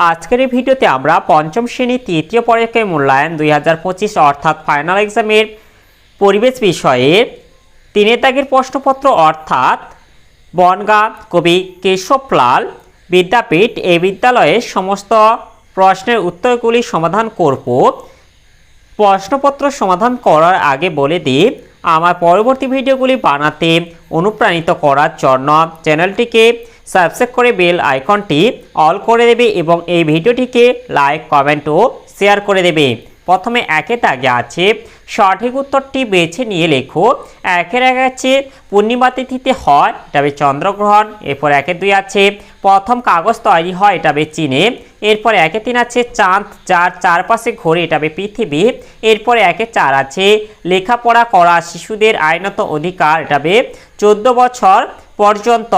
আজকের এই ভিডিওতে আমরা পঞ্চম শ্রেণী তৃতীয় পরীক্ষার মূল্যায়ন 2025 অর্থাৎ ফাইনাল এক্সামের পরিবেশ বিষয়ের 3 দাগের প্রশ্নপত্র অর্থাৎ বনগাঁ কবি কেশবলাল বিদ্যাপীঠ এই বিদ্যালয়ের সমস্ত প্রশ্নের উত্তরগুলি সমাধান করব। প্রশ্নপত্র সমাধান করার আগে বলে দিই, আমার পরবর্তী ভিডিওগুলি বানাতে অনুপ্রাণিত করার জন্য চ্যানেলটিকে সাবস্ক্রাইব করে বেল আইকনটি অল করে দেবে এবং এই ভিডিওটিকে লাইক কমেন্ট ও শেয়ার করে দেবে। প্রথমে একে দাগে আছে সঠিক উত্তরটি বেছে নিয়ে লেখো। একের এক আছে পূর্ণিমা তিথিতে হয়, এটা হবে চন্দ্রগ্রহণ। এরপর একের 2 আছে প্রথম কাগজ তৈরি হয়, এটা হবে চীনে। এরপর একের 3 আছে চাঁদ যার চারপাশে ঘোরে, এটা হবে পৃথিবী। এরপরে একের 4 আছে লেখাপড়া করা শিশুদের আইনত অধিকার, এটা হবে 14 বছর পর্যন্ত।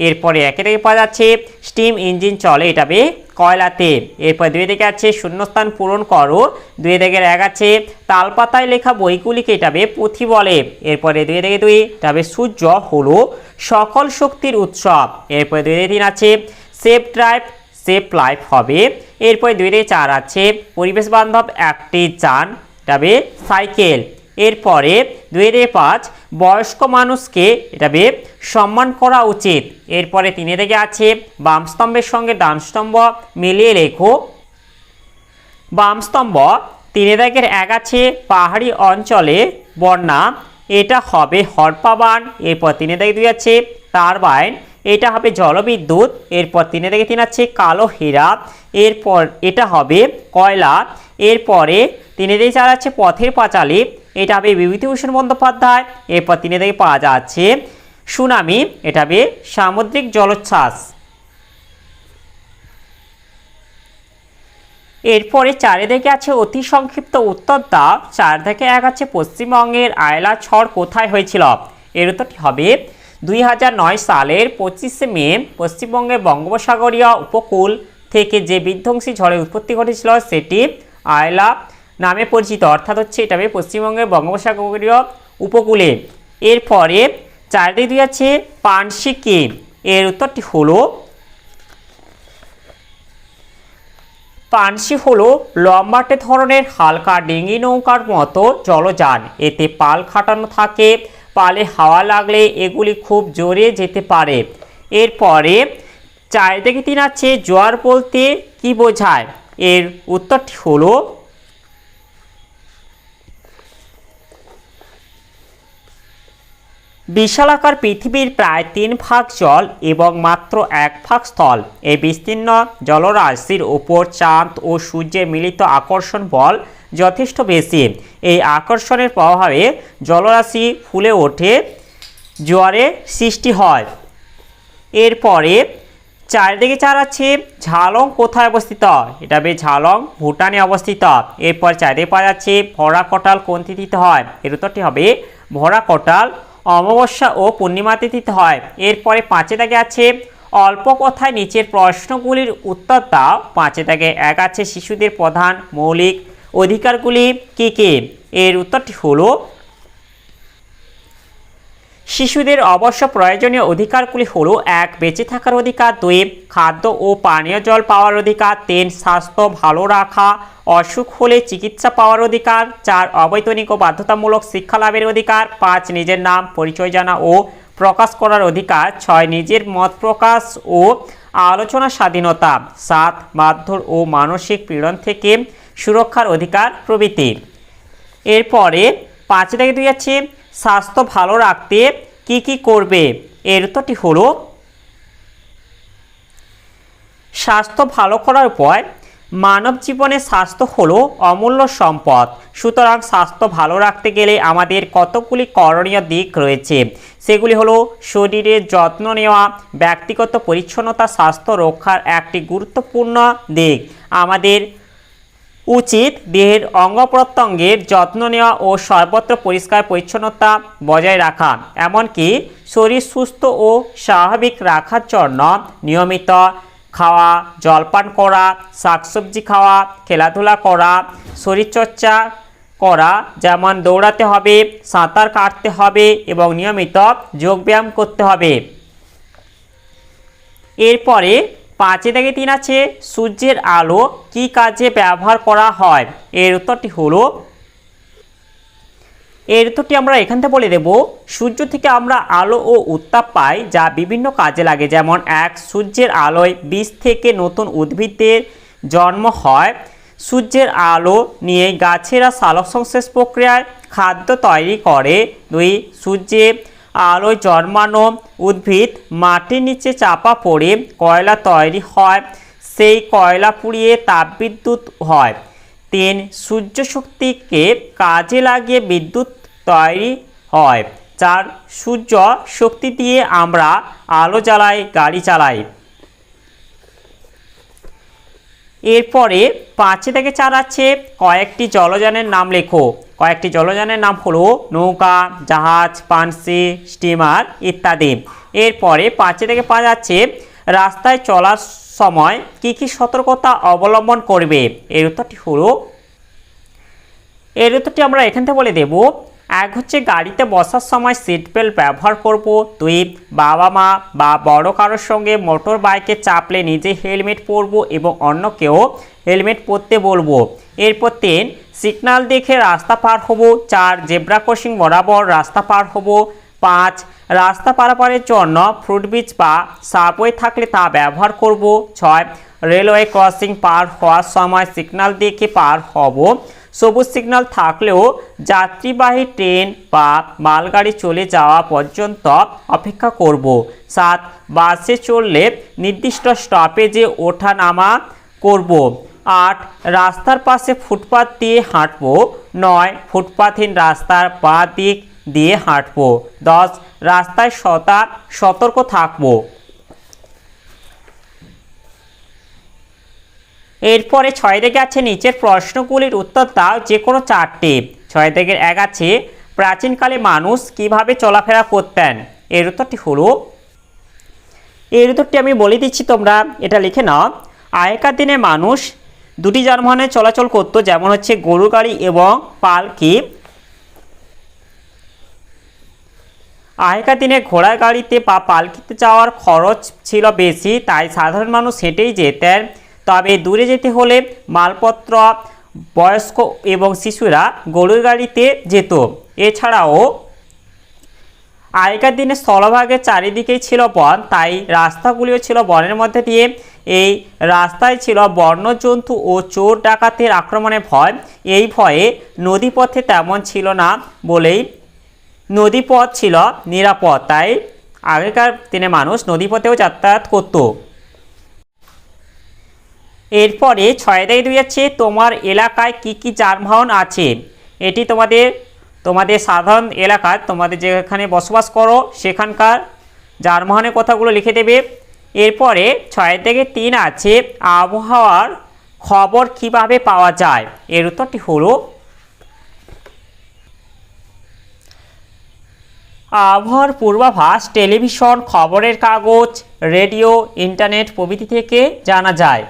এরপরে একে থেকে পাওয়া যাচ্ছে স্টিম ইঞ্জিন চলে, এটা হবে কয়লাতে। এরপর 2 থেকে আছে শূন্যস্থান পূরণ করো। 2 থেকে 1 আছে তালপাতায় লেখা বইগুলিকে এটা হবে পুঁথি বলে। এরপরে 2 থেকে 2 এটা হবে সূর্য হলো সকল শক্তির উৎসব। এরপরে 2 থেকে 3 আছে সেফ ড্রাইভ সেফ লাইফ হবে। এরপরে 2 থেকে 4 আছে পরিবেশ বান্ধব একটি যান, এটা হবে সাইকেল। এরপরে 2 থেকে 5 বয়স্ক মানুষকে এটা হবে সম্মান করা উচিত। এরপরে 3 থেকে আছে বাম স্তম্ভের সঙ্গে ডান স্তম্ভ মিলিয়ে লেখো। বাম স্তম্ভ 3 দাগের 1 আছে পাহাড়ি অঞ্চলে বন্যা, এটা হবে হরপ্পা বাঁধ। এরপর 3 থেকে 2 আছে টারবাইন, এটা হবে জলবিদ্যুৎ। এরপর 3 থেকে 3 আছে কালো হীরা, এরপর এটা হবে কয়লা। এরপরে 3 থেকে 4 আছে পথের পাঁচালী, এটা হবে বিভূতিভূষণ বন্দ্যোপাধ্যায়। এরপর 3 থেকে 5 আছে সুনামি, এটা হবে সামুদ্রিক জলোচ্ছ্বাস। এরপরে 4 থেকে আছে অতি সংক্ষিপ্ত উত্তর দাও। 4 থেকে 1 আছে পশ্চিমবঙ্গের আয়লা ঝড় কোথায় হয়েছিল? এর উত্তরটি হবে 2009 সালের 25শে মে পশ্চিমবঙ্গের বঙ্গোপসাগরীয় উপকূল থেকে যে বিধ্বংসী ঝড়ের উৎপত্তি ঘটেছিল সেটি আয়লা নামে পরিচিত, অর্থাৎ হচ্ছে এটা হবে পশ্চিমবঙ্গের বঙ্গোপসাগরীয় উপকূলে। এরপরে 4 থেকে 2 আছে পানসি কি? এর উত্তরটি হলো পানসি হলো লম্বাটে ধরনের হালকা ডিঙি নৌকার মতো জলযান, এতে পাল খাটানো থাকে, পালে হাওয়া লাগলে এগুলি খুব জোরে যেতে পারে। এরপরে 4 থেকে 3 আছে জোয়ার বলতে কি বোঝায়? এর উত্তরটি হলো বিশালাকার পৃথিবীর প্রায় 3 ভাগ জল এবং মাত্র 1 ভাগ স্থল। এই বিস্তীর্ণ জলরাশির ওপর চাঁদ ও সূর্যের মিলিত আকর্ষণ বল যথেষ্ট বেশি। এই আকর্ষণের প্রভাবে জলরাশি ফুলে ওঠে, জোয়ারের সৃষ্টি হয়। এরপরে 4 থেকে 4 আছে ঝালং কোথায় অবস্থিত? এটা হবে ঝালং ভুটানে অবস্থিত। এরপর 4 থেকে 5 আছে ভরা কটাল কোন তিথিতে হয়? এর উত্তরটি হবে ভরা কটাল অমাবস্যা ও পূর্ণিমা তিথিতে হয়। এরপরে 5 থেকে আছে অল্প কথায় নিচের প্রশ্নগুলির উত্তর দাও। 5 থেকে 1 আছে শিশুদের প্রধান মৌলিক অধিকারগুলি কি কি? এর উত্তরটি হলো শিশুদের অবশ্য প্রয়োজনীয় অধিকারগুলি হলো 1 বেঁচে থাকার অধিকার, 2 খাদ্য ও পানীয় জল পাওয়ার অধিকার, 3 স্বাস্থ্য ভালো রাখা, অসুখ হলে চিকিৎসা পাওয়ার অধিকার, 4 অবৈতনিক ও বাধ্যতামূলক শিক্ষা লাভের অধিকার, 5 নিজের নাম পরিচয় জানা ও প্রকাশ করার অধিকার, 6 নিজের মত প্রকাশ ও আলোচনা স্বাধীনতা, 7 মারধর ও মানসিক পীড়ন থেকে সুরক্ষার অধিকার প্রভৃতি। এরপরে 5 থেকে 2 আছে স্বাস্থ্য ভালো রাখতে কি কি করবে? এর উত্তরটি হলো স্বাস্থ্য ভালো করার উপায়। মানব জীবনে স্বাস্থ্য হলো অমূল্য সম্পদ, সুতরাং স্বাস্থ্য ভালো রাখতে গেলে আমাদের কতগুলি করণীয় দিক রয়েছে। সেগুলি হলো শরীরের যত্ন নেওয়া, ব্যক্তিগত পরিচ্ছন্নতা স্বাস্থ্য রক্ষার একটি গুরুত্বপূর্ণ দিক। আমাদের উচিত দেহের অঙ্গ প্রত্যঙ্গের যত্ন নেওয়া ও সর্বত্র পরিষ্কার পরিচ্ছন্নতা বজায় রাখা, এমনকি শরীর সুস্থ ও স্বাভাবিক রাখার জন্য নিয়মিত খাওয়া, জলপান করা, শাকসবজি খাওয়া, খেলাধুলা করা, শরীরচর্চা করা, যেমন দৌড়াতে হবে, সাঁতার কাটতে হবে এবং নিয়মিত যোগব্যায়াম করতে হবে। এরপরে 5-3 আছে সূর্যের আলো কি কাজে ব্যবহার করা হয়? এর উত্তরটি হলো, এর উত্তরটি আমরা এখান থেকে বলে দেব, সূর্য থেকে আমরা আলো ও উত্তাপ পাই যা বিভিন্ন কাজে লাগে। যেমন 1, সূর্যের আলোয় বীজ থেকে নতুন উদ্ভিদের জন্ম হয়। সূর্যের আলো নিয়ে গাছেরা সালোকসংশ্লেষ প্রক্রিয়ায় খাদ্য তৈরি করে। 2, সূর্যের আলোয় জন্মানো উদ্ভিদ মাটির নিচে চাপা পড়ে কয়লা তৈরি হয়, সেই কয়লা পুড়িয়ে তাপবিদ্যুৎ হয়। 3, সূর্য শক্তিকে কাজে লাগিয়ে বিদ্যুৎ তৈরি হয়। 4, সূর্য শক্তি দিয়ে আমরা আলো জ্বালাই, গাড়ি চালাই। এরপরে 5-4 আছে কয়েকটি জলযানের নাম লেখো। কয়েকটি জলযানের নাম হলো নৌকা, জাহাজ, পানসি, স্টিমার ইত্যাদি। এরপরে 5-5 আছে রাস্তায় চলার সময় কি কি সতর্কতা অবলম্বন করবে? এর উত্তরটি হলো, এর উত্তরটি আমরা এখান থেকে বলে দেব। 1 হচ্ছে গাড়িতে বসার সময় সিট বেল্ট ব্যবহার করব। 2, বাবা মা বা বড় কারোর সঙ্গে মোটর বাইকে চাপলে নিজে হেলমেট পরব এবং অন্যকেও হেলমেট পরতে বলবো। এরপর 3, সিগন্যাল দেখে রাস্তা পার হব। 4, জেব্রা ক্রসিং বরাবর রাস্তা পার হব। 5, রাস্তা পারাপারের জন্য ফুটব্রিজ বা সাবওয়ে থাকলে তা ব্যবহার করব। 6, রেলওয়ে ক্রসিং পার হওয়ার সময় সিগন্যাল দেখে পার হব। সবুজ সিগন্যাল থাকলেও যাত্রীবাহী ট্রেন বা মালগাড়ি চলে যাওয়া পর্যন্ত অপেক্ষা করব। 7, বাসে চললে নির্দিষ্ট স্টপেজে ওঠা নামা করব। 8, রাস্তার পাশে ফুটপাত দিয়ে হাঁটব। 9, ফুটপাতহীন রাস্তার বাঁ দিক দিয়ে হাঁটব। 10, রাস্তায় সতর্ক থাকব। এরপরে 6 থেকে আছে নিচের প্রশ্নগুলির উত্তর দাও যে কোনো 4টি। 6 থেকে 1 আছে প্রাচীনকালে মানুষ কিভাবে চলাফেরা করতেন? এর উত্তরটি হলো, এর উত্তরটি আমি বলে দিচ্ছি, তোমরা এটা লিখে নাও। আগেকার দিনে মানুষ 2টি যানবাহনে চলাচল করত, যেমন হচ্ছে গরু গাড়ি এবং পালকি। আগেকার দিনে ঘোড়া গাড়িতে বা পালকিতে যাওয়ার খরচ ছিল বেশি, তাই সাধারণ মানুষ হেঁটেই যেতেন। তবে দূরে যেতে হলে মালপত্র, বয়স্ক এবং শিশুরা গরুর গাড়িতে যেত। এছাড়াও আগেকার দিনে স্থলভাগের চারিদিকেই ছিল বন, তাই রাস্তাগুলিও ছিল বনের মধ্যে দিয়ে। এই রাস্তায় ছিল বন্যজন্তু ও চোর ডাকাতের আক্রমণের ভয়। এই ভয়ে নদীপথে তেমন ছিল না বলেই নদীপথ ছিল নিরাপদ, তাই আগেকার দিনে মানুষ নদীপথেও যাতায়াত করত। এরপরে 6 থেকে 2 আছে তোমার এলাকায় কি কি যানবাহন আছে? এটি তোমাদের সাধারণ এলাকায়, তোমাদের যেখানে বসবাস করো সেখানকার যানবাহনের কথাগুলো লিখে দেবে। এরপরে 6 থেকে 3 আছে আবহাওয়ার খবর কিভাবে পাওয়া যায়? এর উত্তরটি হলো, আবহাওয়ার পূর্বাভাস টেলিভিশন, খবরের কাগজ, রেডিও, ইন্টারনেট প্রভৃতি থেকে জানা যায়।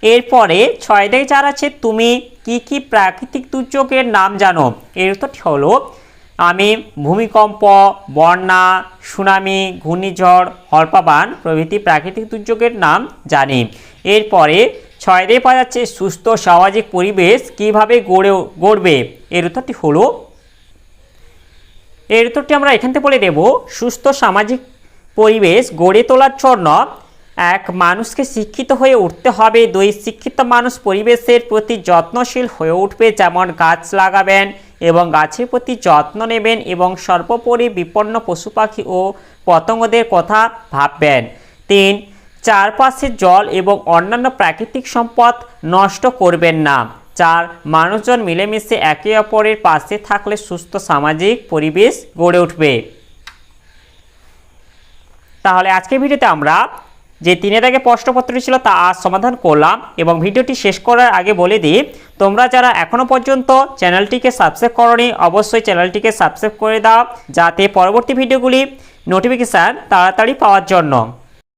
এরপরে 6 থেকে 4 আছে তুমি কি কি প্রাকৃতিক দুর্যোগের নাম জানো? এর উত্তরটি হলো, আমি ভূমিকম্প, বন্যা, সুনামি, ঘূর্ণিঝড়, হরপাবান প্রভৃতি প্রাকৃতিক দুর্যোগের নাম জানি। এরপরে 6 থেকে 5 আছে সুস্থ সামাজিক পরিবেশ কিভাবে গড়বে? এর উত্তরটি হলো, এর উত্তরটি আমরা এখান থেকে বলে দেব। সুস্থ সামাজিক পরিবেশ গড়ে তোলার জন্য 1, মানুষকে শিক্ষিত হয়ে উঠতে হবে। 2, শিক্ষিত মানুষ পরিবেশের প্রতি যত্নশীল হয়ে উঠবে, যেমন গাছ লাগাবেন এবং গাছের প্রতি যত্ন নেবেন এবং সর্বোপরি বিপন্ন পশু পাখি ও পতঙ্গদের কথা ভাববেন। 3, চারপাশের জল এবং অন্যান্য প্রাকৃতিক সম্পদ নষ্ট করবেন না। 4, মানুষজন মিলেমিশে একে অপরের পাশে থাকলে সুস্থ সামাজিক পরিবেশ গড়ে উঠবে। তাহলে আজকের ভিডিওতে আমরা যে 3 দাগের প্রশ্নপত্রটি ছিল তা আজ সমাধান করলাম। এবং ভিডিওটি শেষ করার আগে বলে দিই, তোমরা যারা এখনও পর্যন্ত চ্যানেলটিকে সাবস্ক্রাইব করোনি অবশ্যই চ্যানেলটিকে সাবস্ক্রাইব করে দাও, যাতে পরবর্তী ভিডিওগুলি নোটিফিকেশান তাড়াতাড়ি পাওয়ার জন্য।